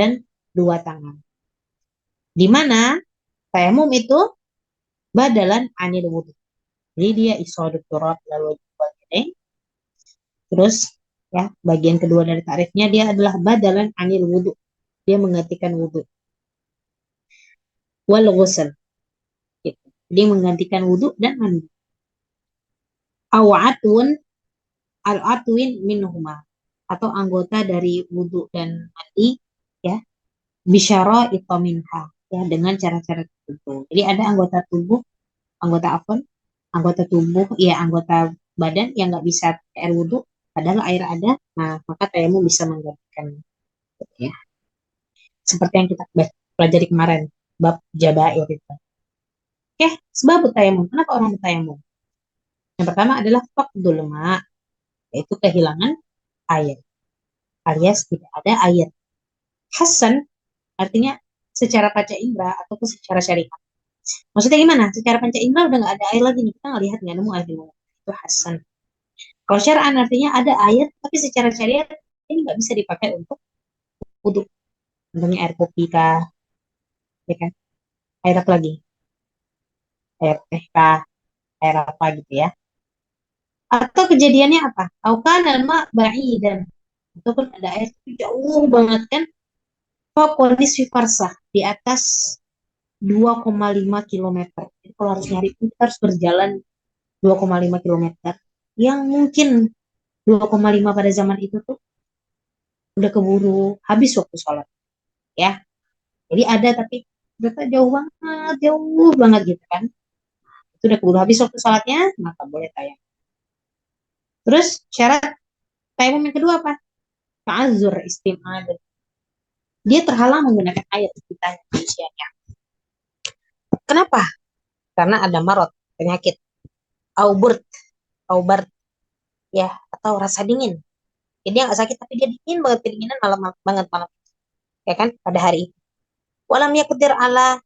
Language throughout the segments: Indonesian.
dan dua tangan. Di mana tayamum itu badalan anil wudhu. Jadi dia isodut turab lalu wajib. Terus ya bagian kedua dari tarifnya dia adalah badalan anil wudhu. Dia menggantikan wudhu. Wal ghusl. Gitu. Dia menggantikan wudhu dan mandi. Awatun al-atwin minhuma. Atau anggota dari wudhu dan mandi ya bisyara itaminha ya dengan cara-cara tertentu. Jadi ada anggota tubuh, anggota tubuh ya anggota badan yang nggak bisa air wudhu, padahal air ada, nah maka tayamum bisa menggantikan ya. Seperti yang kita pelajari kemarin bab jabair itu. Oke, sebab tayamum. Kenapa orang bertayamum? Yang pertama adalah faqdul ma, yaitu kehilangan air, alias tidak ada air. Hasan artinya secara panca indera ataupun secara syariat. Maksudnya gimana? Secara panca indera udah nggak ada air lagi nih. Kita nggak lihat nggak nemu air di mana. Itu hasan. Kalau syara'an artinya ada air, tapi secara syariat ini nggak bisa dipakai untuk wudhu. Contohnya air kopi kah, ya kan? Air apa lagi? Air teh kah, air apa gitu ya? Atau kejadiannya apa? Aukan alma ba'idan. Ataupun ada air itu jauh banget kan? Fokonis farsah di atas 2,5 kilometer. Jadi kalau harus nyari kita harus berjalan 2,5 kilometer. Yang mungkin 2,5 pada zaman itu tuh udah keburu habis waktu sholat ya. Jadi ada tapi ternyata jauh banget gitu kan. Itu udah keburu habis waktu sholatnya, maka boleh tayang. Terus syarat tayamum yang kedua apa? Ta'azur istimad. Dia terhalang menggunakan air kita manusianya. Kenapa? Karena ada marot, penyakit, aubert, aubert, ya, atau rasa dingin. Jadi dia nggak sakit tapi dia dingin banget, kedinginan malam banget malam, ya kan? Pada hari itu. Walam yakudir ala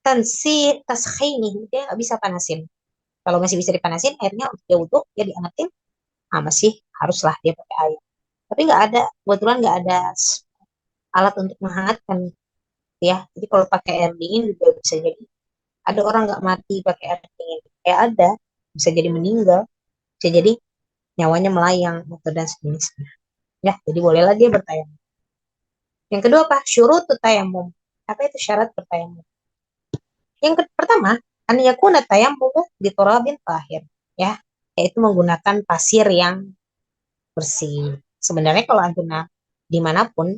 taskhini, dia nggak bisa panasin. Kalau masih bisa dipanasin, airnya untuk dia wudhu, dia diangetin, masih haruslah dia pakai air. Tapi nggak ada, kebetulan nggak ada alat untuk menghangatkan, ya. Jadi kalau pakai air dingin juga bisa jadi ada orang nggak mati pakai air dingin. Ya ada, bisa jadi meninggal, bisa jadi nyawanya melayang atau dan sejenisnya. Ya, jadi bolehlah dia bertayamum. Yang kedua apa? Syurut tayamum. Apa itu syarat bertayamum? Yang pertama, an yakuna tayammumu bi turabin tahir, ya, yaitu menggunakan pasir yang bersih. Sebenarnya kalau antuna dimanapun,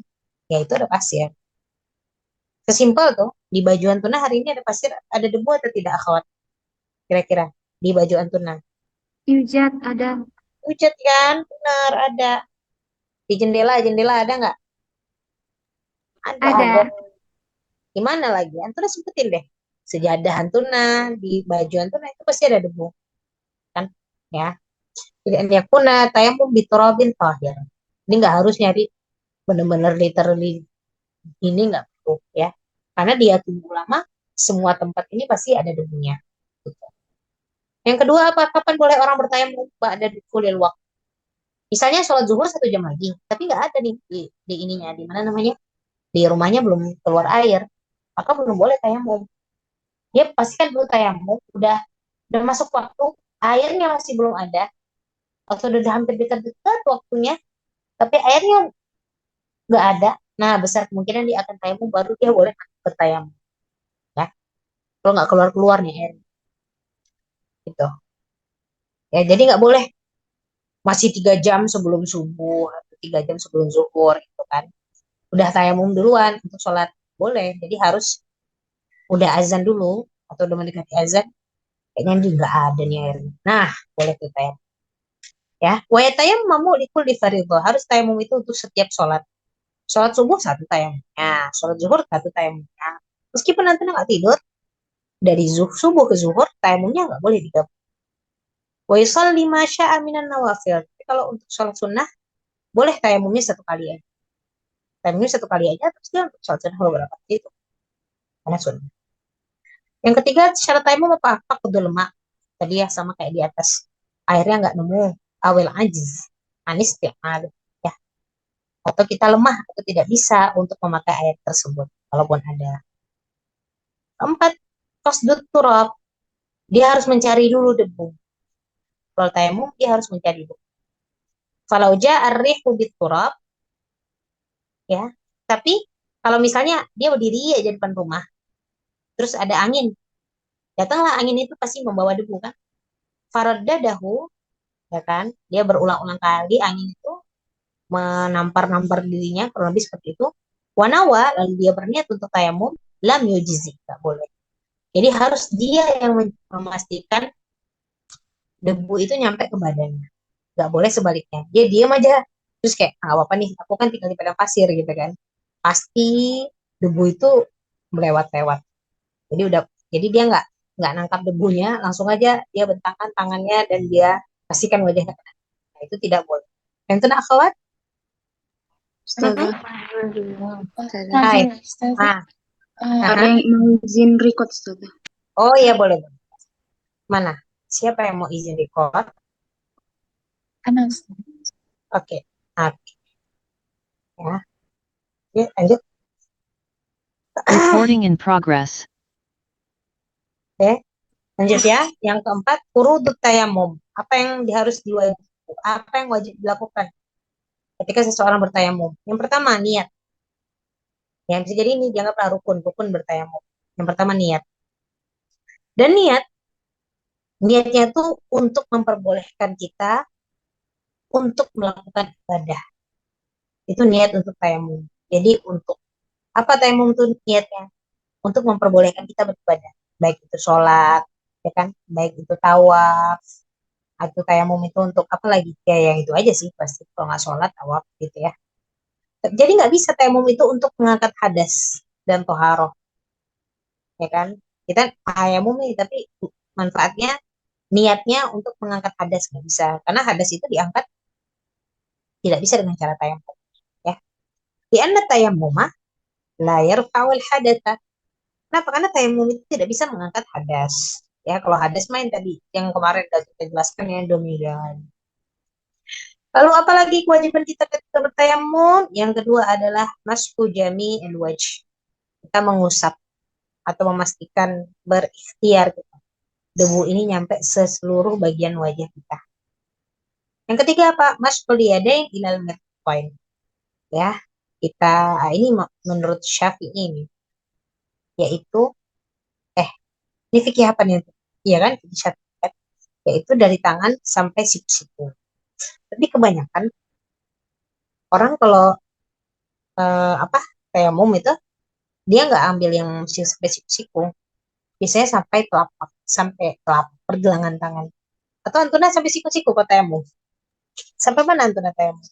ya itu ada pasir. Sesimpel tuh, di baju antuna hari ini ada pasir, ada debu atau tidak akhwat? Kira-kira di baju antuna. Yujat ada. Pucat kan? Benar ada. Di jendela ada nggak? Ada. Ada. Gimana lagi? Antuna sebutin deh. Sejadah antuna, di baju antuna itu pasti ada debu, kan? Ya. Jadi an yakuna tayamum biturabin tahir. Ini nggak harus nyari benar-benar literally ini nggak perlu ya. Karena dia tunggu lama, semua tempat ini pasti ada debunya. Gitu. Yang kedua apa? Kapan boleh orang bertayamum ba'da dukhulil waktu? Misalnya sholat zuhur 1 jam lagi, tapi nggak ada nih di ininya, di mana namanya? Di rumahnya belum keluar air, maka belum boleh tayamum. Dia pastikan dulu tayamum, udah masuk waktu, airnya masih belum ada, atau udah hampir dekat-dekat waktunya, tapi airnya nggak ada. Nah, besar kemungkinan dia akan tayamum baru dia boleh bertayamum. Ya, kalau nggak keluar-keluar nih air, gitu. Ya, jadi nggak boleh masih 3 jam sebelum subuh atau 3 jam sebelum zuhur, gitu kan. Udah tayamum duluan untuk sholat boleh. Jadi harus udah azan dulu atau udah mendekati azan, kayaknya dia nggak ada nih airnya. Nah, boleh tuh tayamum. Ya, wa tayammamu likulli fardhah. Harus tayamum itu untuk setiap sholat. Sholat subuh satu tayamumnya, sholat zuhur satu tayamumnya. Meskipun nanti nggak tidur, dari subuh ke zuhur, tayamumnya nggak boleh digabung. Wa yusalli ma syaa minan nawafil. Tapi kalau untuk sholat sunnah, boleh tayamumnya 1 kali aja. Tayamumnya 1 kali aja, terus dia untuk sholat sunnah beberapa kali itu. Karena sunnah. Yang ketiga, syarat tayamum apa? Faqdul lemak. Tadi ya sama kayak di atas. Airnya nggak nemu. Awil ajiz. Anis tiap ya. atau kita lemah atau tidak bisa untuk memakai air tersebut walaupun ada. Keempat, qasdut turab, dia harus mencari dulu debu. Kalau tayamum dia harus mencari debu. Falau ja'a ar-rihu bit-turab, ya. Tapi kalau misalnya dia berdiri aja di depan rumah, terus ada angin, datanglah angin itu pasti membawa debu kan. Faraddadahu, ya kan? Dia berulang-ulang kali angin itu menampar-nampar dirinya, kurang lebih seperti itu. Wanawa, lalu dia berniat untuk tayamum, lam yujizi, nggak boleh. Jadi harus dia yang memastikan debu itu nyampe ke badannya. Nggak boleh sebaliknya. Dia diam aja, terus kayak, ah, apa nih, aku kan tinggal di padang pasir gitu kan. Pasti debu itu melewat-lewat. Jadi dia nggak nangkap debunya, langsung aja dia bentangkan tangannya dan dia pastikan wajahnya kena. Nah, itu tidak boleh. Yang kena akhwat, Ustazah. Ustazah. hai. Ustazah, Ah, Ada aha. yang mau izin record, Ustazah. Oh iya boleh. Mana? Siapa yang mau izin record? Ana Ustazah. Oke. Oke. Ya. Yuk, lanjut. Recording in progress. Oke. Lanjut ya. Yang keempat, furudut tayamum. Apa yang harus diwajib? Apa yang wajib dilakukan ketika seseorang bertayamum? Yang pertama, niat. Yang bisa jadi ini dianggaplah rukun bertayamum. Yang pertama, niat. Dan niatnya itu untuk memperbolehkan kita untuk melakukan ibadah. Itu niat untuk tayamum. Jadi untuk apa tayamum itu niatnya? Untuk memperbolehkan kita beribadah. Baik itu sholat, ya kan? Baik itu tawaf, atau tayamum itu untuk apa lagi? Ya yang itu aja sih pasti. Kalau nggak sholat, tawaf gitu ya. Jadi nggak bisa tayamum itu untuk mengangkat hadas dan toharoh, ya kan? Kita tayamum nih, tapi manfaatnya, niatnya untuk mengangkat hadas nggak bisa. Karena hadas itu diangkat tidak bisa dengan cara tayamum. Ya. Di anna tayammuma la yarfa'ul hadatsa. Kenapa? Karena tayamum itu tidak bisa mengangkat hadas. Ya, kalau hadas main tadi yang kemarin sudah kita jelaskan ya dominan. Lalu apalagi kewajiban kita ketika bertayamum? Yang kedua adalah mashu jami'il wajh. Kita mengusap atau memastikan berikhtiar kita. Debu ini nyampe seluruh bagian wajah kita. Yang ketiga apa? Mashul yadain ilal mirfaqain. Ya, kita ini menurut Syafi'i ini, yaitu ini fikih apa nih? Iya kan? Fikih Syafi'i kan? Yaitu dari tangan sampai siku-siku. Tapi kebanyakan orang kalau apa tayamum itu dia nggak ambil yang sampai siku-siku. Biasanya sampai telapak pergelangan tangan. Atau Antuna sampai siku-siku kok tayamum. Sampai mana Antuna tayamum?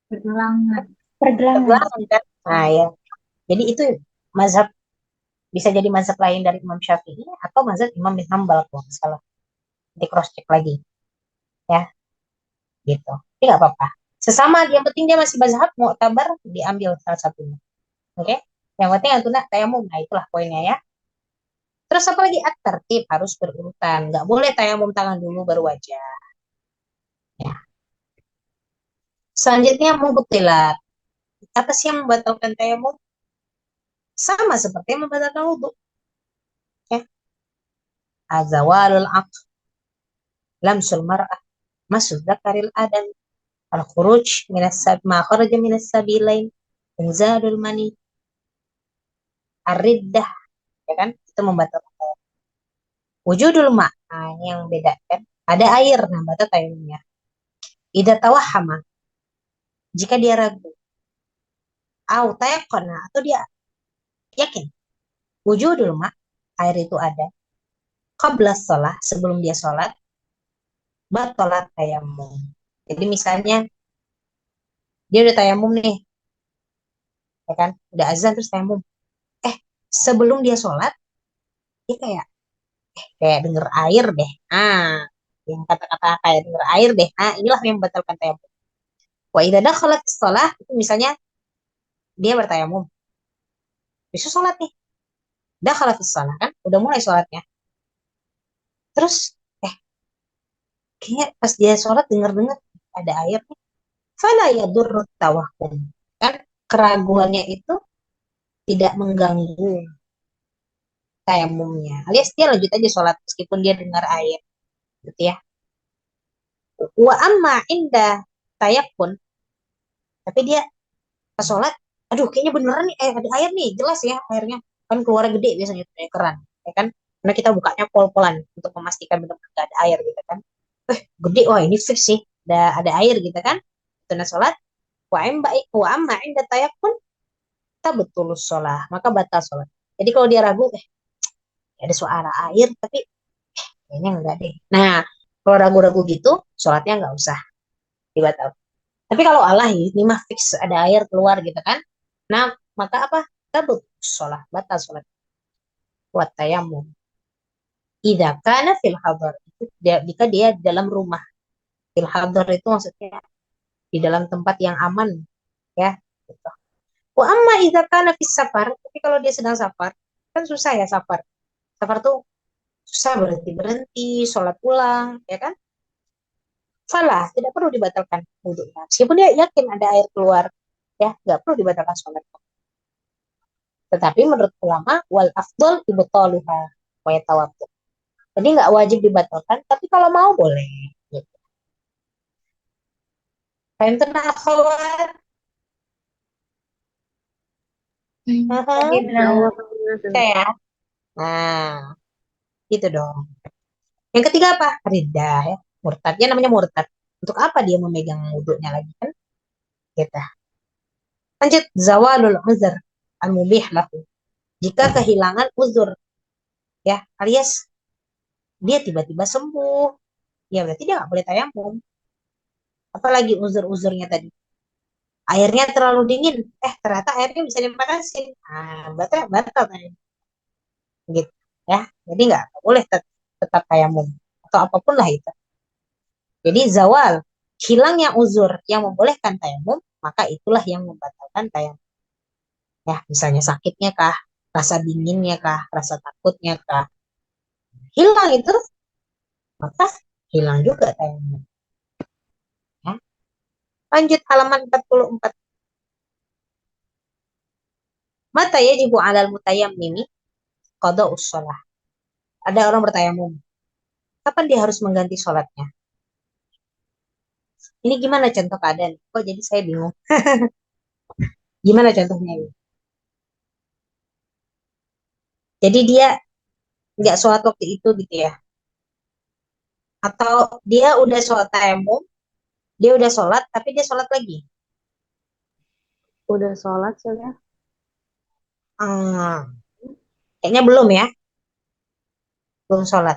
Pergelangan. Pergelangan kan? Nah ya. Jadi itu mazhab, bisa jadi mazhab lain dari Imam Syafi'i atau mazhab Imam bin Hambal kalau nggak salah. Di cross check lagi ya gitu. Tapi nggak apa-apa. Sesama, yang penting dia masih mazhab mu'tabar, diambil salah satunya. Oke? Yang penting Antuna tayamum. Nah itulah poinnya ya. Terus apa lagi? At-tertib, harus berurutan. Nggak boleh tayamum tangan dulu baru wajah. Ya. Selanjutnya mubtilat. Apa sih yang membatalkan tayamum? Sama seperti yang membatalkan wudhu. Ya. Azawalul aql, lamsul mar'ah, masuk zakaril adam, al-khuruj ma kharaja minas sabilain, inzalul mani, ar-riddah, ya kan? Itu membatalkan tayamum. Wujudul ma', nah, ini yang beda kan? Ada air, nah batal tayamumnya. Idza tawahhama, jika dia ragu, au tayaqana, atau dia yakin, wujudul ma', air itu ada. Qabla shalah, sebelum dia sholat, batalat tayamum. Jadi misalnya dia udah tayamum nih, ya kan? Udah azan terus tayamum. Sebelum dia sholat, dia kayak denger air deh. Yang kata-kata kayak denger air deh. Inilah yang membatalkan tayamum. Wa idza dakhalat shalah, itu misalnya dia bertayamum. Bisa sholat nih. Dakhalat shalah kan? Udah mulai sholatnya. Terus kayaknya pas dia sholat denger-denger ada air nih. Fala yadurrut tawahhum. keraguannya itu tidak mengganggu tayamumnya. Alias dia lanjut aja sholat meskipun dia dengar air, gitu ya. Wa amma indah tayakun, tapi dia pas sholat, aduh kayaknya beneran nih, ada air nih, jelas ya airnya. Kan keluar gede biasanya dari keran, ya kan? Karena kita bukanya pol-polan untuk memastikan benar-benar gak ada air gitu kan. Gede, wah ini fix sih, ada air gitu kan. Tuna sholat, wa amma indah tayakun, kita betul sholat, maka batal sholat. Jadi kalau dia ragu, ada suara air, tapi kayaknya enggak deh. Nah, kalau ragu-ragu gitu, sholatnya nggak usah dibatal. Tapi kalau Allah ini mah fix ada air keluar gitu kan. Nah, maka apa? Tabut sholat, batal sholat. Buat tayamum. Idza kana fil hadar. Itu jika dia di dalam rumah. Fil hadar itu maksudnya di dalam tempat yang aman, ya. Gitu. Wa amma idza kana fis safar, tapi kalau dia sedang safar, kan susah ya safar. Safar tuh susah berhenti-berhenti, sholat pulang, ya kan? Salah, tidak perlu dibatalkan wudhunya. Meskipun dia yakin ada air keluar, ya nggak perlu dibatalkan sholat. Tetapi menurut ulama, wal afdol ibtaluha wa yatawaddu. Jadi nggak wajib dibatalkan, tapi kalau mau boleh. Gitu. Fahim tenang akhwat? Jadi Ya benar. Allah. Oke ya. Nah, gitu dong. Yang ketiga apa? Ridha ya. Murtadnya namanya murtad. Untuk apa dia memegang wudhunya lagi kan? Gitu. Lanjut, zawalul uzr al-mubih lahu. Jika kehilangan uzur, ya alias dia tiba-tiba sembuh, ya berarti dia nggak boleh tayamum. Apalagi uzur-uzurnya tadi, airnya terlalu dingin, ternyata airnya bisa dipanasin, batal batal tayamum, gitu ya. Jadi nggak boleh tetap tayamum atau apapun lah itu. Jadi zawal, hilangnya uzur yang membolehkan tayamum, maka itulah yang membatalkan tayamum. Ya, misalnya sakitnya kah, rasa dinginnya kah, rasa takutnya kah, hilang itu, maka hilang juga tayamum. Ya. Lanjut halaman 44. Mata yajibu 'alal mutayammimi qada'us shalah. Ada orang bertayamum. Kapan dia harus mengganti sholatnya? Ini gimana contoh keadaan? Kok jadi saya bingung. Gimana contohnya ini? Jadi dia nggak sholat waktu itu gitu ya? Atau dia udah sholat tayamum, dia udah sholat, tapi dia sholat lagi? Udah sholat saya. Hmm, kayaknya belum ya, belum sholat.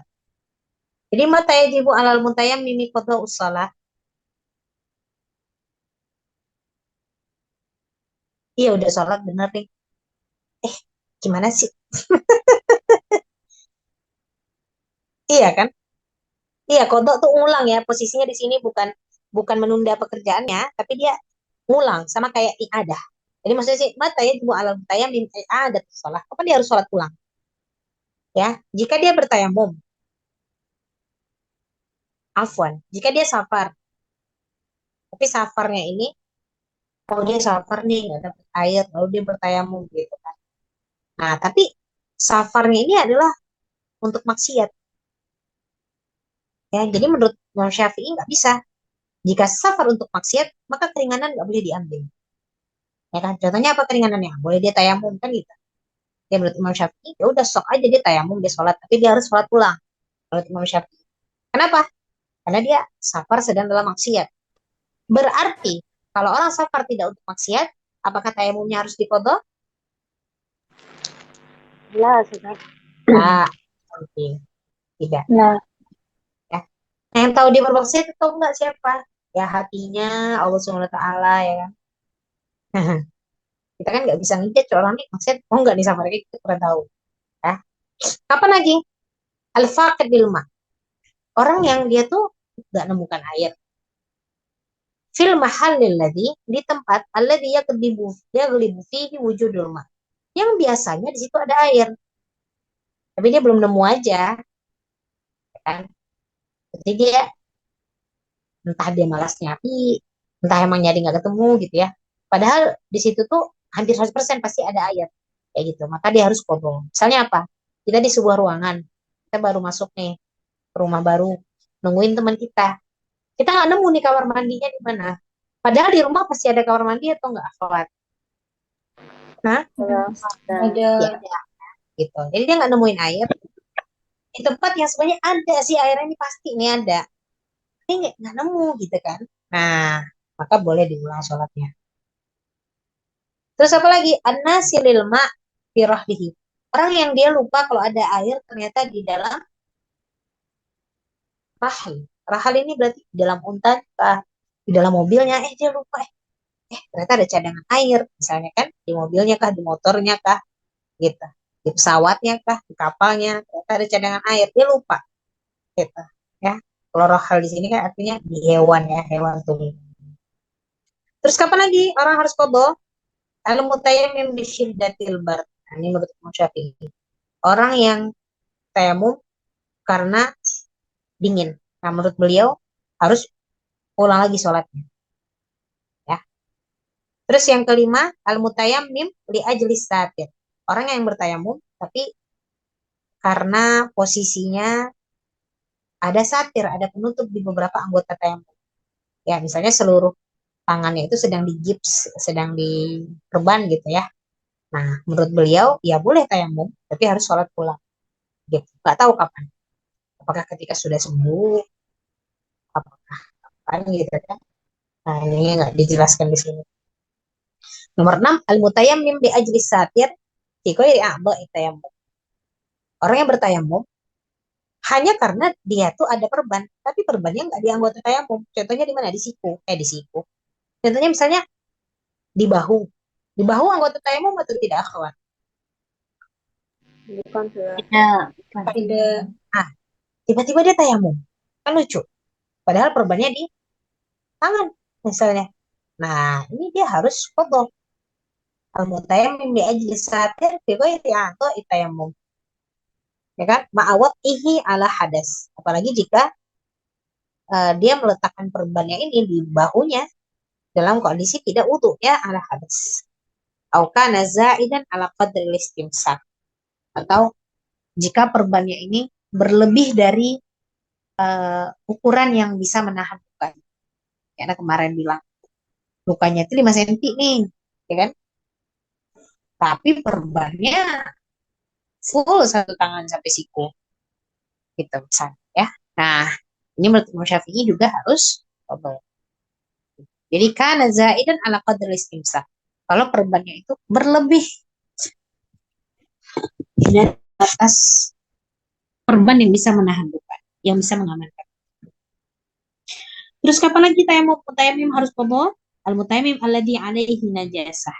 Jadi mata yajibu 'alal mutayammimi qada'us shalah. Iya udah sholat bener nih. Eh, gimana sih? Iya kan? Iya, kodok tuh ulang ya. Posisinya di sini bukan bukan menunda pekerjaannya, tapi dia ngulang sama kayak i'adah. Jadi maksudnya sih, mata ya jibu alam tayam bin i'adah sholat. Kapan dia harus sholat ulang? Ya, jika dia bertayamum, afwan. Jika dia safar, tapi safarnya ini, kalau dia safar nih nggak dapat air, lalu dia bertayamum gitu kan. Nah, tapi safarnya ini adalah untuk maksiat. Ya, jadi menurut Imam Syafi'i nggak bisa. Jika safar untuk maksiat, maka keringanan nggak boleh diambil. Ya kan? Contohnya apa keringanannya? Boleh dia tayamum kan gitu. Ya menurut Imam Syafi'i, ya udah sok aja dia tayamum, dia sholat, tapi dia harus sholat ulang. Menurut Imam Syafi'i. Kenapa? Karena dia safar sedang dalam maksiat. Berarti kalau orang safar tidak untuk maksiat, apakah tayamumnya harus diqodho? Jelas, Ustaz. Nah, penting. Tidak. Nah, Ya. Nah, yang tahu dia bermaksiat atau enggak siapa? Ya hatinya Allah Subhanahu Wa Taala ya kan. Kita kan nggak bisa ngejudge orang nih maksiat, oh enggak nih safar kita kurang tahu. Ya. Kapan lagi? Al-faqid bil ma. Orang yang dia tuh nggak nemukan air. Fil mahallil ladzi, di tempat alladzi yaghlibu fihi wujudul ma. Yang biasanya di situ ada air, tapi dia belum nemu aja, kan? Jadi dia entah dia malas nyari, entah emang nyari nggak ketemu gitu ya. Padahal di situ tuh hampir 100% pasti ada air. Kayak gitu. Maka dia harus kobong. Misalnya apa? Kita di sebuah ruangan. Kita baru masuk nih ke rumah baru. Nungguin teman kita. Kita nggak nemu nih kamar mandinya di mana. Padahal di rumah pasti ada kamar mandi atau nggak, akhwat? Nah, Ada. ya ada gitu. Jadi dia nggak nemuin air. Di tempat yang sebenarnya ada sih airnya ini pasti nih ada. Ini nggak nemu gitu kan. Nah, maka boleh diulang sholatnya. Terus apa lagi? An-nasilil ma' fi rahlihi. Orang yang dia lupa kalau ada air ternyata di dalam rahal. Rahal ini berarti di dalam unta kah? Di dalam mobilnya, dia lupa. Ternyata ada cadangan air. Misalnya kan, di mobilnya kah, di motornya kah, gitu. Di pesawatnya kah, di kapalnya, ternyata ada cadangan air. Dia lupa, gitu. Ya, kalau rahal di sini kan artinya di hewan ya, hewan tubuh. Terus kapan lagi orang harus qadha? Al-mutayammim bisyiddatil bar. Nah, ini menurut Imam Syafi'i. Orang yang tayamum karena dingin. Nah, menurut beliau harus ulang lagi sholatnya. Ya. Terus yang kelima, al-mutayammim li ajlis satir. Orang yang bertayamum, tapi karena posisinya ada satir, ada penutup di beberapa anggota tayamum. Ya, misalnya seluruh tangannya itu sedang digips, sedang diperban gitu ya. Nah, menurut beliau, ya boleh tayamum, tapi harus sholat pulang. Gitu. Nggak tahu kapan. Apakah ketika sudah sembuh, apakah kapan gitu kan. Nah, ini nggak dijelaskan di sini. Nomor 6, al-mutayammim di ajlis satir, tiko ya tayamum. Orang yang bertayamum hanya karena dia tuh ada perban, tapi perbannya nggak di anggota tayamum. Contohnya di mana? Di siku. Di siku. Contohnya misalnya di bahu. Di bahu anggota tayamum atau tidak, akhwat? Bukan sudah. Tidak. Ah, tiba-tiba dia tayamum. Kan lucu. Padahal perbannya di tangan misalnya. Nah, ini dia harus qadha. Al-mutayammim di ajlis satir fi ghairi tayamum. Ya kan? Ma'awat ihi ala hadas. Apalagi jika dia meletakkan perbannya ini di bahunya dalam kondisi tidak wudhu ya ala hadas. Au kana zaidan ala qadri istimsak. Atau jika perbannya ini berlebih dari ukuran yang bisa menahan luka. Karena kemarin bilang lukanya itu 5 cm nih, ya kan? Tapi perbannya full satu tangan sampai siku. Gitu misalnya ya. Nah, ini menurut Imam Syafi'i juga harus qadha. Jadi kana zaidan ala qadri istimsak. Kalau perbannya itu berlebih dari atas perban yang bisa menahan luka, yang bisa mengamankan. Terus kapan lagi tayamum harus qadha? Al-mutayammim alladhi alaihi najasah.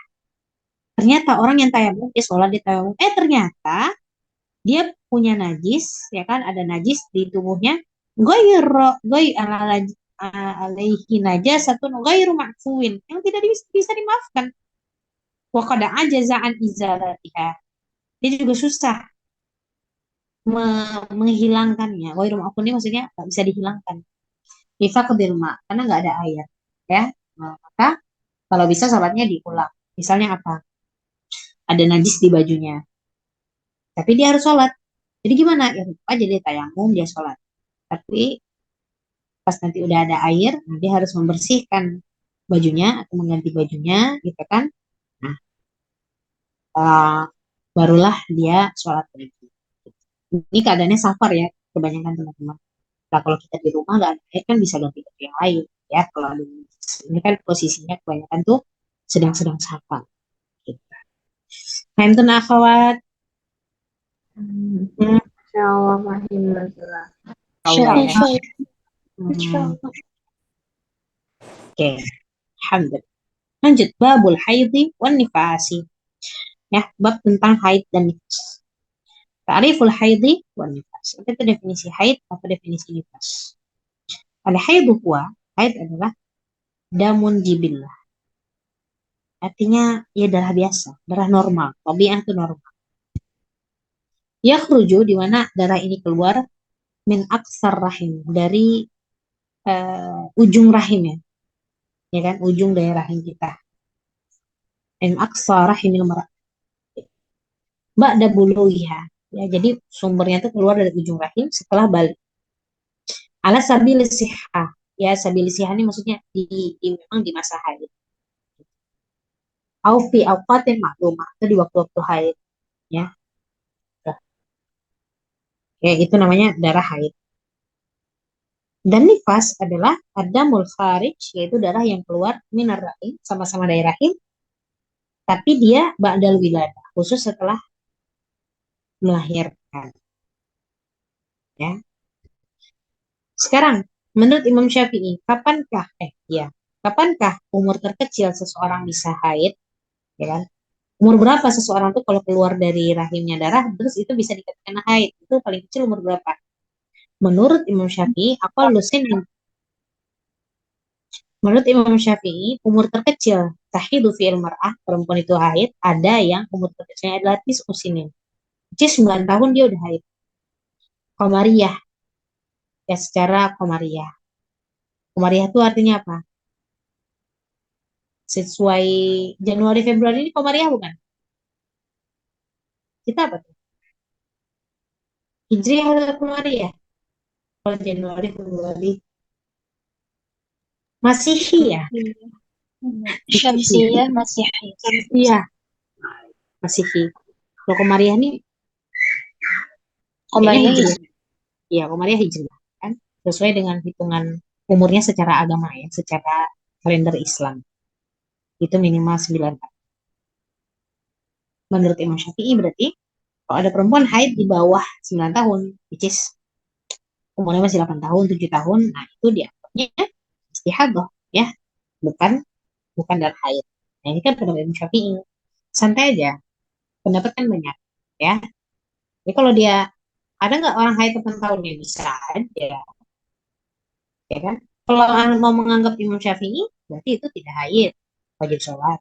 Ternyata orang yang tayamum, dia sholat di tayamum. Ternyata dia punya najis, ya kan? Ada najis di tubuhnya. Alaihi najasatun ghairu ma'fuwin. Yang tidak bisa dimaafkan. Wa qad ajaza an izalatiha. Dia juga susah menghilangkannya. Ghairu ma'fuwin ini maksudnya nggak bisa dihilangkan. Bifaqdil ma, karena nggak ada air. Ya, nah, maka kalau bisa sholatnya diulang. Misalnya apa? Ada najis di bajunya, tapi dia harus sholat. Jadi gimana? Ya tetap aja dia tayamum, dia sholat. Tapi pas nanti udah ada air, nah dia harus membersihkan bajunya atau mengganti bajunya, gitu kan? Nah, uh, barulah dia sholat lagi. Ini keadaannya safar ya, kebanyakan teman-teman. Nah, kalau kita di rumah nggak ada air kan bisa ganti baju yang lain, ya. Kalau ada ini kan posisinya kebanyakan tuh sedang-sedang safar. Gitu. Nah, itu akhwat. Insyaallah makin berjelas. Allah ya. Insyaallah. Oke, alhamdulillah. Lanjut babul haidhi wan nifasi. Ya, bab tentang haid dan nifas. Ta'riful haidhi wan nifas. Apa itu definisi haid, apa definisi nifas? Al haidu huwa, haid adalah damun jibillah. Artinya ya darah biasa, darah normal, tabi'ah itu normal. Yakhruju di mana darah ini keluar min aksar rahim, dari ujung rahimnya, ya kan, ujung dari rahim kita. in aqsa rahimil mar'ah ba'da bulughha. Ya, jadi sumbernya itu keluar dari ujung rahim setelah balik. Ala sabil sihah. Ya, sabil sihah ini maksudnya memang di masa haid. Au fi awqatin ma'lumah, itu di waktu-waktu haid, ya. Ya, itu namanya darah haid. Dan nifas adalah adamul kharij, yaitu darah yang keluar minar rahim, sama-sama dari rahim, tapi dia ba'dal wiladah, khusus setelah melahirkan, ya. Sekarang, menurut Imam Syafi'i, kapankah umur terkecil seseorang bisa haid, ya kan? Umur berapa seseorang tuh kalau keluar dari rahimnya darah, terus itu bisa dikatakan haid? Itu paling kecil umur berapa? Menurut Imam Syafi'i, menurut Imam Syafi'i, umur terkecil tahidu fi'il mar'ah, perempuan itu haid, ada yang umur terkecilnya adalah usinin. Jadi 9 tahun dia udah haid. Komariah, ya secara komariah. Komariah itu artinya apa? Sesuai Januari Februari ini komariah bukan? Kita apa tuh? Hijriah atau komariah? Kalau Januari Februari Masihi ya? Syamsiyah masih haid. Iya, Masihi. Kalau komariah nih kayaknya Komariah Hijriah. Iya, komariah Hijriah kan? Sesuai dengan hitungan umurnya secara agama ya, secara kalender Islam. Itu minimal 9 tahun. Menurut Imam Syafi'i berarti kalau ada perempuan haid di bawah 9 tahun, which is umurnya masih 8 tahun, 7 tahun, nah itu dianggapnya istihadah ya, bukan bukan darah haid. Nah, ini kan pendapat Imam Syafi'i. Santai aja, pendapat kan banyak ya. Jadi kalau dia ada nggak orang haid 8 tahun ya bisa aja, ya kan? Kalau mau menganggap Imam Syafi'i, berarti itu tidak haid, wajib sholat.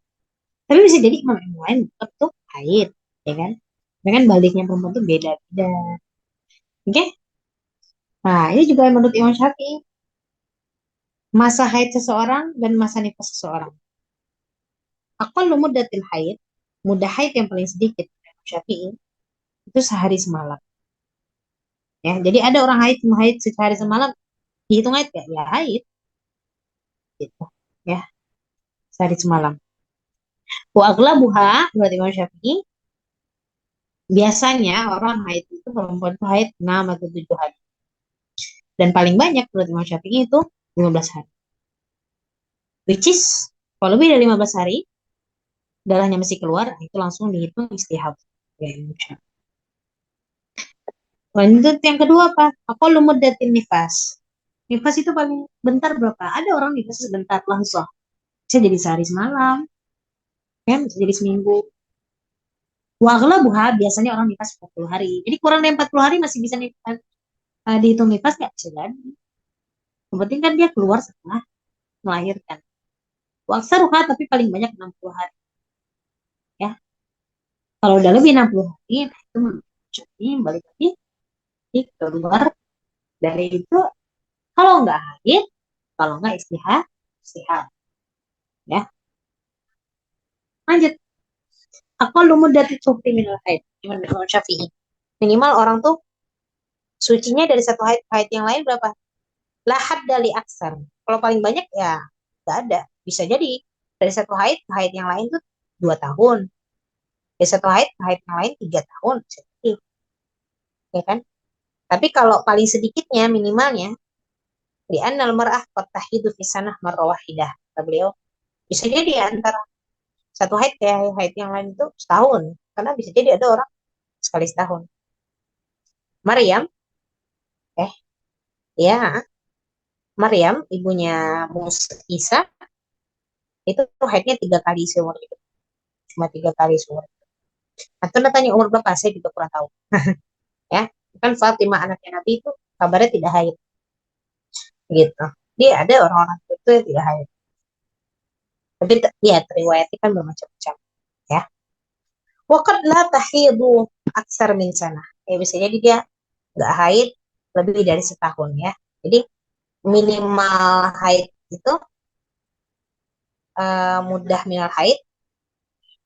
Tapi bisa jadi imam yang lain tetap haid, ya kan? Dengan baliknya perempuan itu beda-beda. Oke? Nah, ini juga menurut Imam Syafi'i, masa haid seseorang dan masa nifas seseorang. Aqallu muddatil haid, mudah haid yang paling sedikit Imam Syafi'i itu sehari semalam. Ya, jadi ada orang haid sehari semalam, dihitung haid ya, ya haid gitu. Ya, sehari semalam. Wa aglabuha menurut Imam Syafi'i, biasanya orang haid itu perempuan itu haid 6 atau 7 hari. Dan paling banyak menurut Imam Syafi'i itu 15 hari. Which is, kalau lebih dari 15 hari, darahnya masih keluar, itu langsung dihitung istihab. Ya, lanjut yang kedua apa? Apa lumudatin nifas? Nifas itu paling bentar berapa? Ada orang nifas sebentar langsung. Bisa jadi sehari semalam, kan? Bisa jadi seminggu. Wagla buha biasanya orang nifas 40 hari. Jadi kurang dari 40 hari masih bisa nifas, dihitung nifas nggak? Bisa jadi. Yang penting kan dia keluar setelah melahirkan. Waksaruha tapi paling banyak 60 hari. Ya, kalau udah lebih 60 hari, nah itu jadi balik lagi keluar dari itu. Kalau nggak haid, kalau nggak istihad, istihad. Ya, lanjut. Aku lumut dari suci minal haid. Imam Syafi'i. Minimal orang tuh sucinya dari satu haid ke haid yang lain berapa? Lahad dari aksar. Kalau paling banyak ya nggak ada. Bisa jadi dari satu haid ke haid yang lain tuh 2 tahun. Dari satu haid ke haid yang lain 3 tahun. Bisa jadi, ya kan? Tapi kalau paling sedikitnya minimalnya di anal mar'ah qad tahidu fi sanah marrah wahidah. Kata beliau, bisa jadi antara satu haid ke haid yang lain itu setahun. Karena bisa jadi ada orang sekali setahun. Maryam, eh ya, Maryam ibunya Musa Isa itu haidnya 3 kali seumur hidup, cuma 3 kali seumur hidup. Atau tanya umur berapa, saya juga kurang tahu. Ya, kan Fatimah anaknya Nabi itu kabarnya tidak haid, gitu. Dia ada orang-orang itu yang tidak haid. Tapi ya riwayatnya kan bermacam-macam. Ya, waqad la tahidu aksar min sana. Ya bisa jadi dia nggak haid lebih dari setahun ya. Jadi minimal haid itu mudah minal haid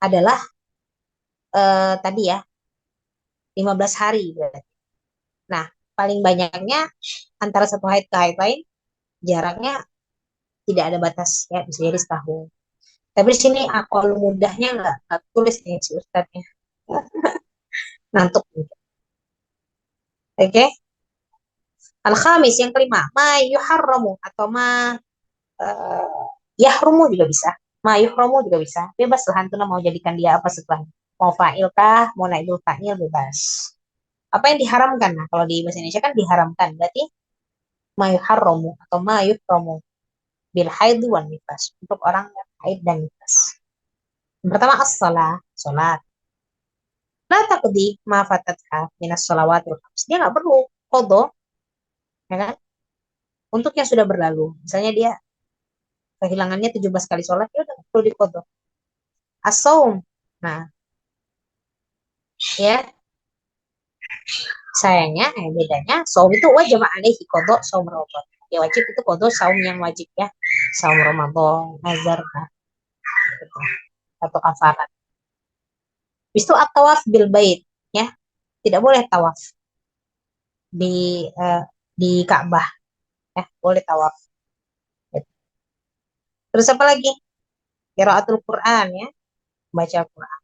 adalah tadi ya 15 hari berarti. Nah, paling banyaknya antara satu haid ke haid lain jaraknya tidak ada batas ya, bisa jadi setahun. Tapi di sini akal mudahnya nggak tulis nih si ustadznya. Ngantuk. Oke. Al-khamis yang kelima, ma yuharramu atau eh, yahrumu juga bisa. Ma yuhramu juga bisa. Bebas lah antuna mau jadikan dia apa setelah mau fa'il kah, mau naibul fa'il bebas. Apa yang diharamkan? Nah, kalau di bahasa Indonesia kan diharamkan. Berarti ma yuharramu atau ma yuhramu bil haid wan nifas untuk orang yang haid dan nifas. Yang pertama as-salah, salat. La taqdi ma fatatha minas shalawatil khams. Dia nggak perlu qada, ya kan? Untuk yang sudah berlalu. Misalnya dia kehilangannya 17 kali sholat, ya udah nggak perlu diqada. As-saum. Nah, ya sayangnya bedanya saum itu wajib alaihi qada saum ramadan. Ya wajib itu qada saum yang wajib ya. Saum Ramadan, nazar, nah, gitu. Atau kafarat. Habis itu at-tawaf bil bait ya. Tidak boleh tawaf di eh, di Ka'bah ya, boleh tawaf. Terus apa lagi? Qiraatul Quran ya, baca Quran.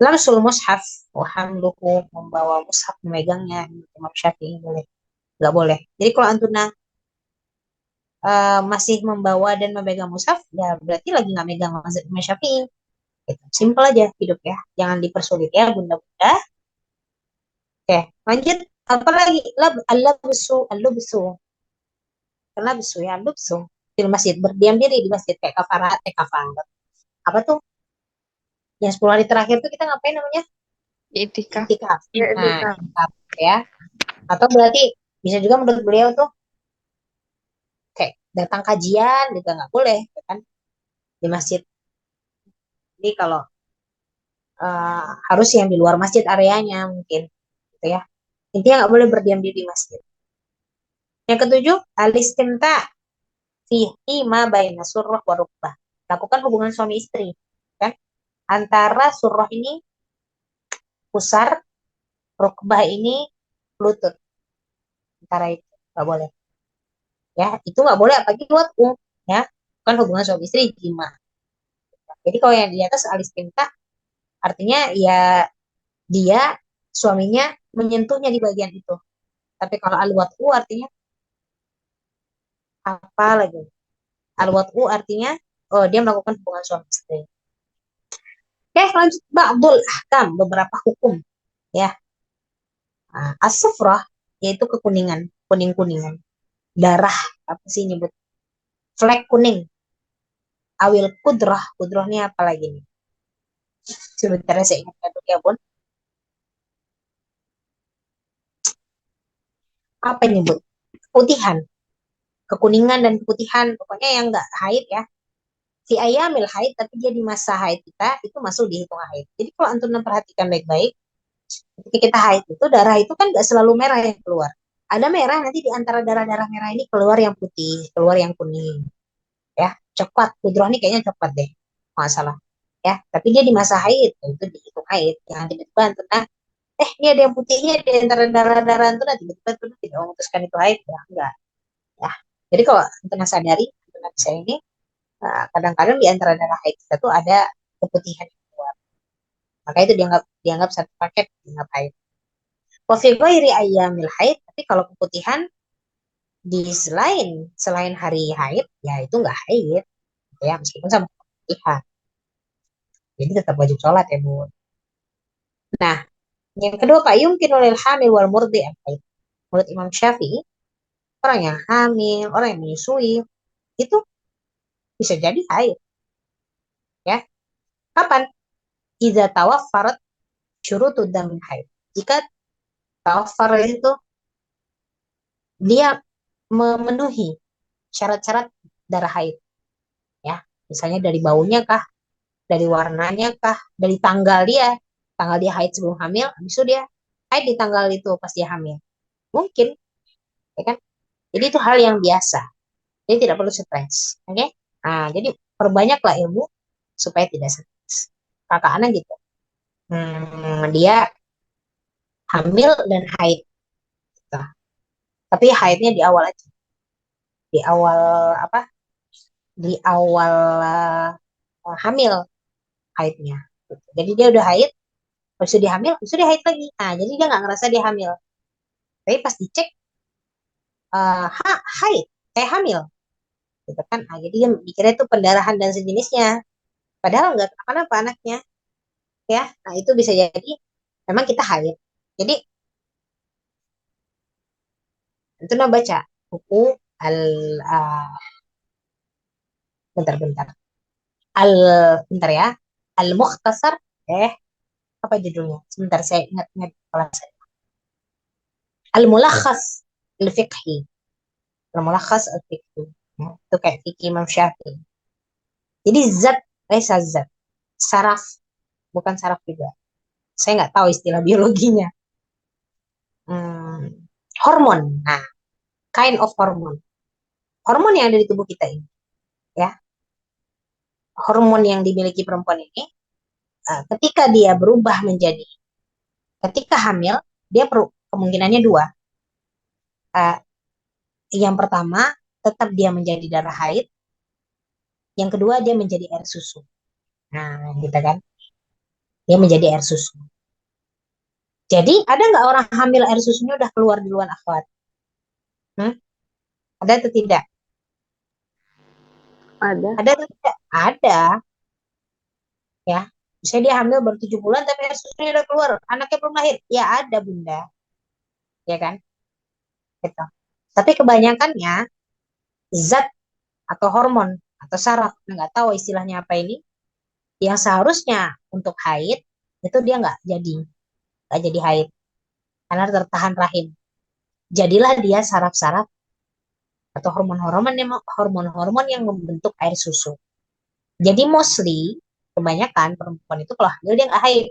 Lamsul mushaf, wa hamluhu, membawa mushaf, memegangnya, Imam Syafi'i boleh. Nggak boleh. Jadi kalau antuna masih membawa dan memegang mushaf, ya berarti lagi nggak megang mazhab Imam Syafi'i. Gitu. Simple aja hidup ya, jangan dipersulit ya bunda-bunda. Oke, lanjut. Apa lagi? Al-labsu, al-lubsu. Al-labsu ya, al-lubsu. Di masjid, berdiam diri di masjid kayak kafarat, kafarat. Apa tuh? Yang 10 hari terakhir tuh kita ngapain namanya? Itikaf. Iktikaf. Ya, Nah, itikaf. iktikaf ya. Atau berarti bisa juga menurut beliau tuh kayak datang kajian juga nggak boleh, ya kan? Di masjid. Jadi kalau harus yang di luar masjid areanya mungkin, gitu ya. Intinya nggak boleh berdiam diri di masjid. Yang ketujuh, alistimta fihi ma baina surrah wa rukbah. Lakukan hubungan suami istri, kan? Antara surrah ini pusar, rukbah ini lutut. Antara itu nggak boleh. Ya, itu nggak boleh apalagi luat ya. Bukan hubungan suami istri jima. Jadi kalau yang di atas alistimta artinya ya dia suaminya menyentuhnya di bagian itu. Tapi kalau alwatu artinya apa lagi? Alwatu artinya oh dia melakukan hubungan suami istri. Oke, lanjut ba'dul ahkam, beberapa hukum ya. Nah, as-sufrah yaitu kekuningan, kuning-kuningan. Darah apa sih nyebut? Flek kuning. Awil kudrah, kudrahnya apa lagi nih? Sebentar saya ingat dulu ya, Bun. Apa yang nyebut? Keputihan, kekuningan dan keputihan, pokoknya yang enggak haid ya. Si ayamil haid, tapi dia di masa haid kita itu masuk dihitung haid. Jadi kalau antum memperhatikan baik-baik, ketika kita haid itu darah itu kan nggak selalu merah yang keluar. Ada merah nanti di antara darah-darah merah ini keluar yang putih, keluar yang kuning, ya coklat. Kudroh ini kayaknya coklat deh, masalah. Ya, tapi dia di masa haid, itu dihitung haid. Jangan tiba-tiba antum ini ada yang putihnya di antara darah-darah itu tiba-tiba tuh tidak memutuskan itu haid ya enggak ya. Jadi kalau antum sadari antum saya ini kadang-kadang di antara darah haid kita tuh ada keputihan yang keluar. Maka itu dianggap dianggap satu paket dianggap haid. Wa fi ghairi ayyamil haid, tapi kalau keputihan di selain hari haid, ya itu enggak haid, ya meskipun sama keputihan. Jadi tetap wajib sholat ya Bu. Nah, yang kedua Pak yumkin lil hamil wal murdi al haid. Menurut Imam Syafi'i, orang yang hamil, orang yang menyusui itu bisa jadi haid, ya. Kapan? Idza tawaffarat syurutud damin haid. Jika tawaffar itu dia memenuhi syarat-syarat darah haid, ya. Misalnya dari baunya kah, dari warnanya kah, dari tanggal dia haid sebelum hamil, habis itu dia haid di tanggal itu pas dia hamil. Mungkin, ya kan? Jadi itu hal yang biasa. Jadi tidak perlu stres, oke? Nah, jadi perbanyaklah ilmu supaya tidak stres. kakak anak gitu. Dia hamil dan haid gitu. Tapi haidnya di awal aja, di awal apa, di awal hamil haidnya gitu. Jadi dia udah haid, habis itu dia hamil, habis itu dia haid lagi. Nah, jadi dia nggak ngerasa dia hamil. Tapi pas dicek, haid, saya hamil gitu kan. Nah, jadi dia mikirnya itu pendarahan dan sejenisnya. Padahal nggak kenapa-napa anaknya ya. Nah, itu bisa jadi memang kita haid. Jadi itu nah baca buku al uh, bentar-bentar al bentar ya, al mukhtasar, eh apa judulnya, sebentar saya ingat-ingat kepala saya. Al mulakhas al fiqhi, al mulakhas al fiqhi. Ya, itu kayak fikih Imam Syafi'i. Jadi zat, zat saraf, bukan saraf juga, saya nggak tahu istilah biologinya. Hmm, hormon, nah, kind of hormon, hormon yang ada di tubuh kita ini ya, hormon yang dimiliki perempuan ini, ketika dia berubah menjadi, ketika hamil, dia kemungkinannya dua. Uh, yang pertama, tetap dia menjadi darah haid. Yang kedua, dia menjadi air susu. Nah, gitu kan. Dia menjadi air susu. Jadi, ada nggak orang hamil air susunya udah keluar duluan akhwat? Hmm? Ada atau tidak? Ada. Ada atau tidak? Ada. Ya. Misalnya dia hamil baru 7 bulan, tapi air susunya udah keluar. Anaknya belum lahir. Ya ada, Bunda. Ya kan? Gitu. Tapi kebanyakannya, zat atau hormon atau saraf, nggak tahu istilahnya apa ini, yang seharusnya untuk haid itu dia nggak jadi haid karena tertahan rahim. Jadilah dia saraf-saraf atau hormon-hormon yang membentuk air susu. Jadi mostly kebanyakan perempuan itu kalau hamil dia nggak haid.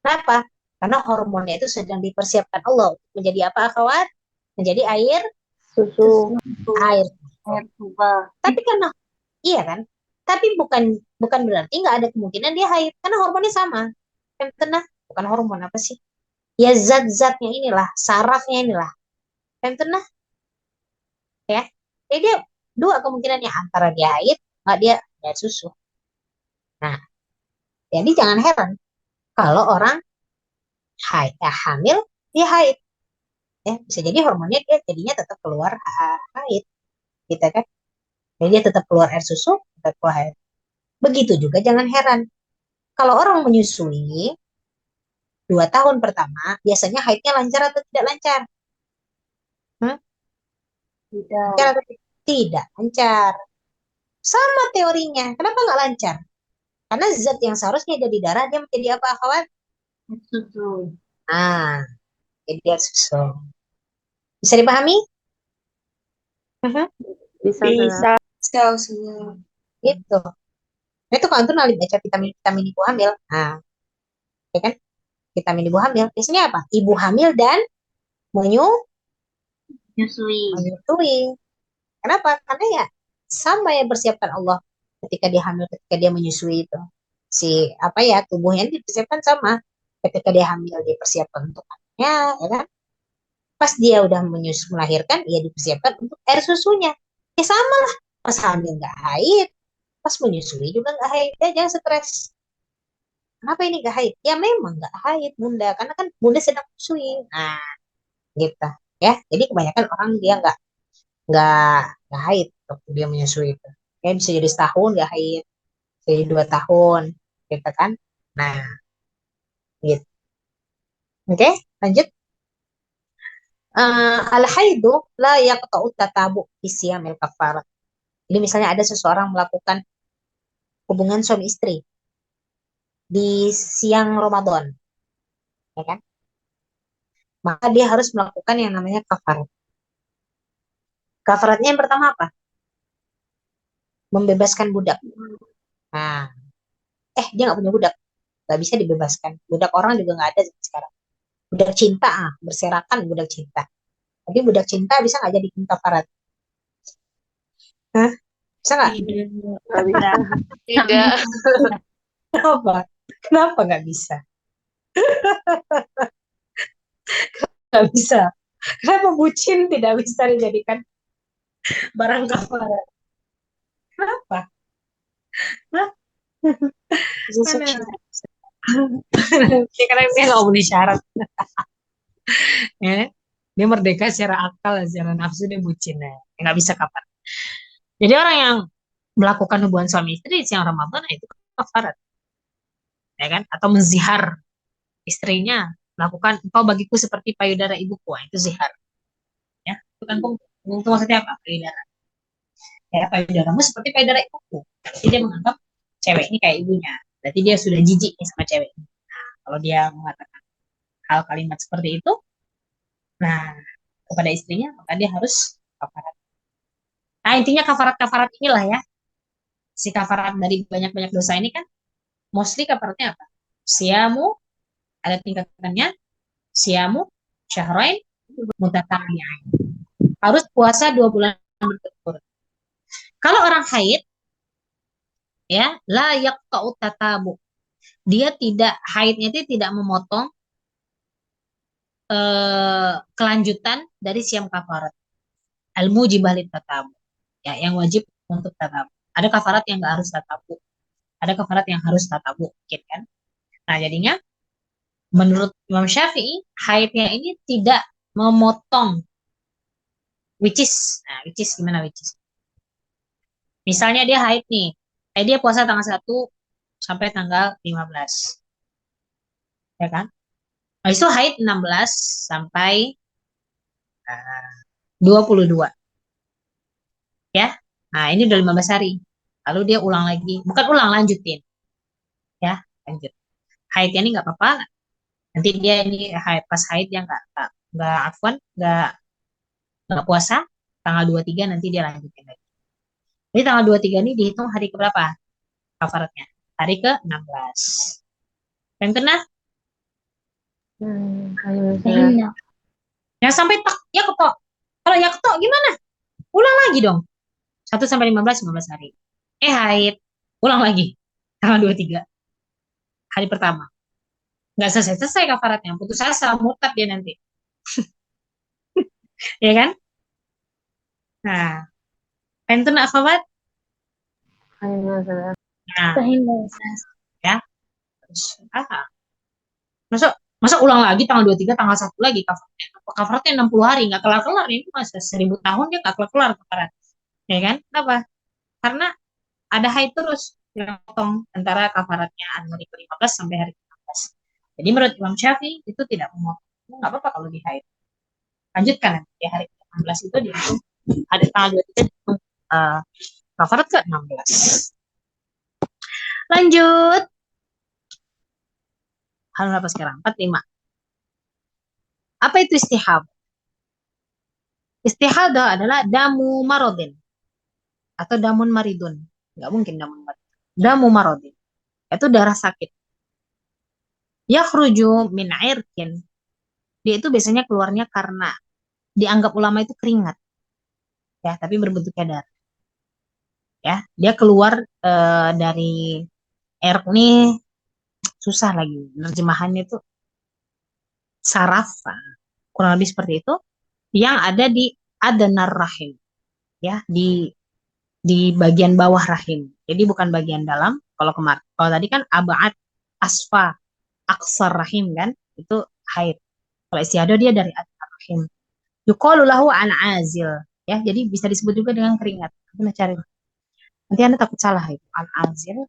Kenapa? Karena hormonnya itu sedang dipersiapkan Allah untuk menjadi apa, akhwat? Menjadi air Susu. air. Air tuba. Tapi karena iya kan? Tapi bukan bukan berarti nggak ada kemungkinan dia haid karena hormonnya sama. Kan kena, bukan hormon apa sih? Ya zat-zatnya inilah, sarafnya inilah. Kan kena ya. Jadi dia dua kemungkinannya, antara dia haid, nggak dia susu. Nah, jadi jangan heran kalau orang hamil dia haid. Ya, bisa jadi hormonnya dia jadinya tetap keluar haid, gitu kan? Jadi dia tetap keluar air susu, tetap keluar haid. Begitu juga jangan heran kalau orang menyusui 2 tahun pertama, biasanya haidnya lancar atau tidak lancar? Hmm? Lancar Tidak. atau tidak lancar? Sama teorinya. Kenapa nggak lancar? Karena zat yang seharusnya jadi darah, dia menjadi apa, kawan? Air susu. Nah, jadi dia susu. Bisa dipahami? Mhm. Bisa, Bisa. Ustaz. Bisa semua. Gitu. Nah, itu kan tuh nalih baca vitamin ibu hamil. Nah, ya kan? Vitamin ibu hamil. Biasanya apa? Ibu hamil dan menyu- Nyusui. menyusui. Kenapa? Karena ya sama yang persiapkan Allah ketika dia hamil, ketika dia menyusui itu. Si apa ya, tubuhnya dipersiapkan sama. Ketika dia hamil dipersiapkan untuk anaknya, ya kan? Pas dia udah melahirkan, ya dipersiapkan untuk air susunya. Ya sama lah. Pas hamil nggak haid, pas menyusui juga nggak haid. Ya jangan stres. Kenapa ini nggak haid? Ya memang nggak haid, Bunda. Karena kan Bunda sedang menyusui. Nah, gitu. Ya, jadi kebanyakan orang dia nggak nggak haid waktu dia menyusui itu. Ya bisa jadi setahun nggak haid, bisa jadi 2 tahun, gitu kan? Nah, gitu. Oke, lanjut. Al-haidu la yaqta'u tatabu fi siyamil kafarat. Jadi misalnya ada seseorang melakukan hubungan suami istri di siang Ramadan, ya kan? Maka dia harus melakukan yang namanya kafarat. Kafaratnya yang pertama apa? Membebaskan budak. Nah, dia nggak punya budak, nggak bisa dibebaskan. Budak orang juga nggak ada sekarang. Budak cinta, berserakan budak cinta. Tapi budak cinta bisa nggak jadi kafarat? Hah? Bisa nggak? Tidak. Nggak bisa. Tidak. Kenapa? Kenapa nggak bisa? Nggak bisa. Kenapa bucin tidak bisa dijadikan barang kafarat? Kenapa? Hah? Sesuatu. Mana? Ya, karena dia nggak memenuhi syarat. Ya. Dia merdeka secara akal, secara nafsu dia bucin. Ya. Nggak bisa kafarat. Jadi orang yang melakukan hubungan suami istri di siang Ramadan itu kafarat, ya kan? Atau menzihar istrinya, melakukan engkau bagiku seperti payudara ibuku. Wah, itu zihar, ya. Itu kan itu maksudnya apa? Payudara. Ya, payudaramu seperti payudara ibuku. Jadi dia menganggap cewek ini kayak ibunya. Berarti dia sudah jijik nih sama cewek ini. Nah, kalau dia mengatakan hal kalimat seperti itu, nah kepada istrinya maka dia harus kafarat. Nah, intinya kafarat-kafarat inilah ya. Si kafarat dari banyak-banyak dosa ini kan mostly kafaratnya apa? Siamu, ada tingkatannya. Siamu syahrain mutatabi'ain. Harus puasa 2 bulan berturut-turut. Kalau orang haid, ya, la yaqta'u tatabu. Dia tidak, haidnya itu tidak memotong kelanjutan dari siam kafarat. Al-mujibah lit tatabu. Ya, yang wajib untuk tatabu. Ada kafarat yang nggak harus tatabu. Ada kafarat yang harus tatabu, gitu kan? Nah, jadinya menurut Imam Syafi'i, haidnya ini tidak memotong, which is, nah, which is gimana which is? Misalnya dia haid nih, dia puasa tanggal 1 sampai tanggal 15, ya kan? Habis itu haid 16 sampai 22, ya. Nah, ini udah 15 hari. Lalu dia ulang lagi, bukan ulang, lanjutin, ya, lanjut. Haidnya ini nggak apa-apa. Nanti dia ini haid, pas haid dia nggak afwan, nggak puasa. Tanggal 23 nanti dia lanjutin lagi. Jadi tanggal 23 ini dihitung hari keberapa kafaratnya? Hari ke-16. Yang kena Alhamdulillah. Sehingga. yang sampai tak ya ketok. Kalau ya ketok gimana? Ulang lagi dong. 1 sampai 15 hari. Haid. Ulang lagi. Tanggal 23. Hari pertama. Nggak selesai-selesai kafaratnya. Putus asa, murtad dia nanti. Ya kan? Nah, pentun akhwat. Alhamdulillah. Nah, Sehingga. ya. Terus, masa masa ulang lagi tanggal 23 tanggal 1 lagi kafaratnya. Kafaratnya 60 hari. Nggak kelar-kelar. Ini masa 1000 tahun dia nggak kelar-kelar kafarat. Ya kan? Kenapa? Karena ada haid terus yang potong antara kafaratnya hari ke-15 sampai hari ke-16. Jadi menurut Imam Syafi'i itu tidak memotong. Nggak apa-apa kalau di haid. Lanjutkan nanti di hari ke-16 itu dia ada tanggal 23 uh, kafarat ke-16. Lanjut. Hal apa sekarang? 45. Apa itu istihab? Istihadah adalah damu marodin atau damun maridun. Nggak mungkin damun maridun. Damu marodin. Itu darah sakit. Yakhruju min irkin. Dia itu biasanya keluarnya karena dianggap ulama itu keringat, ya, tapi berbentuknya darah. Ya, dia keluar dari air nih, susah lagi terjemahannya itu saraf, kurang lebih seperti itu, yang ada di adnar rahim, ya, di bagian bawah rahim. Jadi bukan bagian dalam. Kalau tadi kan abad asfa aksar rahim kan, itu haid. Kalau istiadah dia dari adnar rahim. Yuqalu lahu al-azil, ya, jadi bisa disebut juga dengan keringat. Kita cari. Nanti Anda takut salah itu. Al-azil.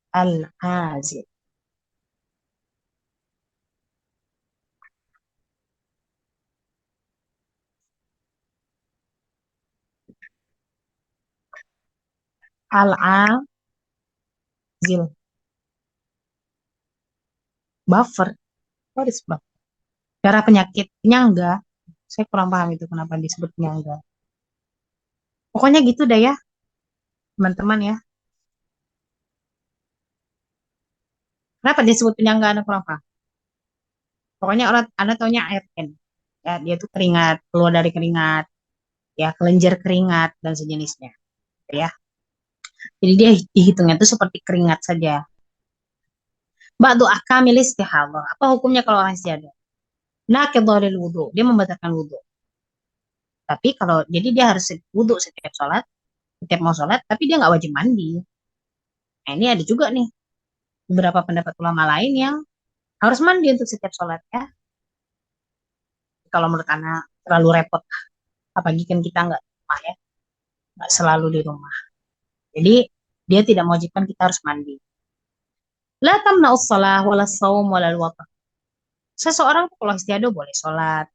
Al-azil. Al-azil. Buffer. What is buffer? Darah penyakit. Penyangga. Saya kurang paham itu kenapa disebut penyangga. Pokoknya gitu dah ya, teman-teman ya. Kenapa disebut penyangga Anda kurang paham? Pokoknya orang Anda taunya air pen. Ya, dia tuh keringat, keluar dari keringat, ya, kelenjar keringat dan sejenisnya. Ya. Jadi dia dihitungnya itu seperti keringat saja. Ba'du ahkamil istihadah. Apa hukumnya kalau orang istihadah? Naqidhul lil wudu. Dia membatalkan wudu. Tapi kalau jadi dia harus wudu setiap sholat, setiap mau sholat, tapi dia nggak wajib mandi. Nah, ini ada juga nih beberapa pendapat ulama lain yang harus mandi untuk setiap sholat ya. Kalau menurut anak terlalu repot, apalagi kan kita nggak di rumah ya, nggak selalu di rumah. Jadi dia tidak mewajibkan kita harus mandi. La tamna'us shalah wala shaum wala al-watr. Seseorang tuh kalau istiadah boleh sholat,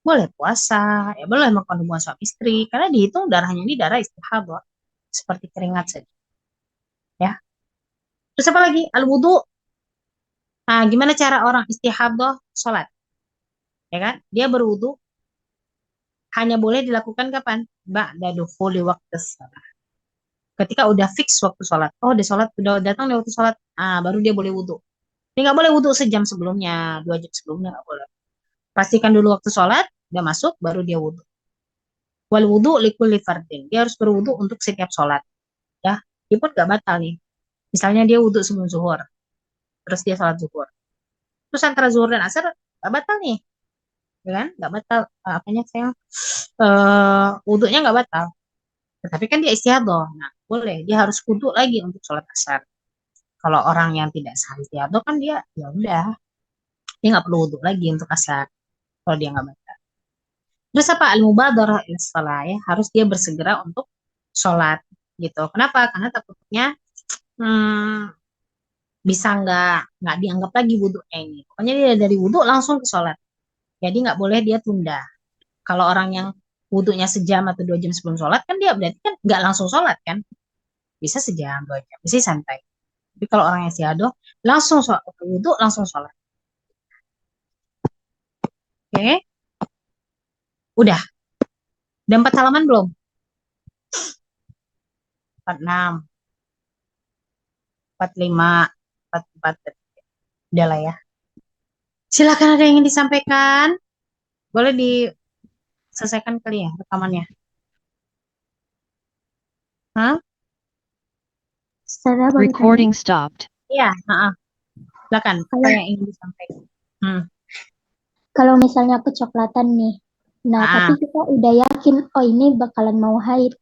boleh puasa, ya boleh melakukan hubungan suami istri, karena dihitung darahnya ini darah istihadah, seperti keringat saja. Ya. Terus apa lagi? Al-wudu. Nah, gimana cara orang istihadah sholat? Ya kan? Dia berwudu hanya boleh dilakukan kapan? Ba'da dukhuli waktu sholat. Ketika udah fix waktu sholat. Oh, udah sholat, udah datang nih waktu sholat. Ah, baru dia boleh wudu. Dia nggak boleh wudu sejam sebelumnya, 2 jam sebelumnya nggak boleh. Pastikan dulu waktu sholat, udah masuk, baru dia wudu. Wal wudu likulli fardin. Dia harus berwudu untuk setiap sholat. Ya, dia pun nggak batal nih. Misalnya dia wudu sebelum zuhur, terus dia sholat zuhur. Terus antara zuhur dan asar nggak batal nih, ya kan? Nggak batal. Apanya saya? Wudunya nggak batal. Tetapi kan dia istiadoh. Nah, boleh. Dia harus wudu lagi untuk sholat asar. Kalau orang yang tidak sah istiadoh kan dia ya udah, dia nggak perlu wudu lagi untuk asar. Kalau dia nggak batal. Terus apa? Al-mubadarah ila shalah ya. Harus dia bersegera untuk sholat gitu. Kenapa? Karena takutnya hmm, bisa nggak dianggap lagi wudhunya ini. Pokoknya dia dari wudhu langsung ke sholat. Jadi nggak boleh dia tunda. Kalau orang yang wudhunya sejam atau 2 jam sebelum sholat kan dia berarti kan nggak langsung sholat kan. Bisa sejam, 2 jam, bisa santai. Tapi kalau orang yang istiadoh langsung sholat, wudhu langsung sholat. Oke, udah. Udah 4 halaman belum? 46, 45, 44. Udah lah ya. Silakan ada yang ingin disampaikan. Boleh diselesaikan kali ya rekamannya. Hah? Saya boleh tanya, Recording stopped. Iya, silakan. Apa kalau yang ingin disampaikan? Hmm. kalau misalnya kecoklatan nih, nah tapi Ah, kita udah yakin, oh ini bakalan mau haid,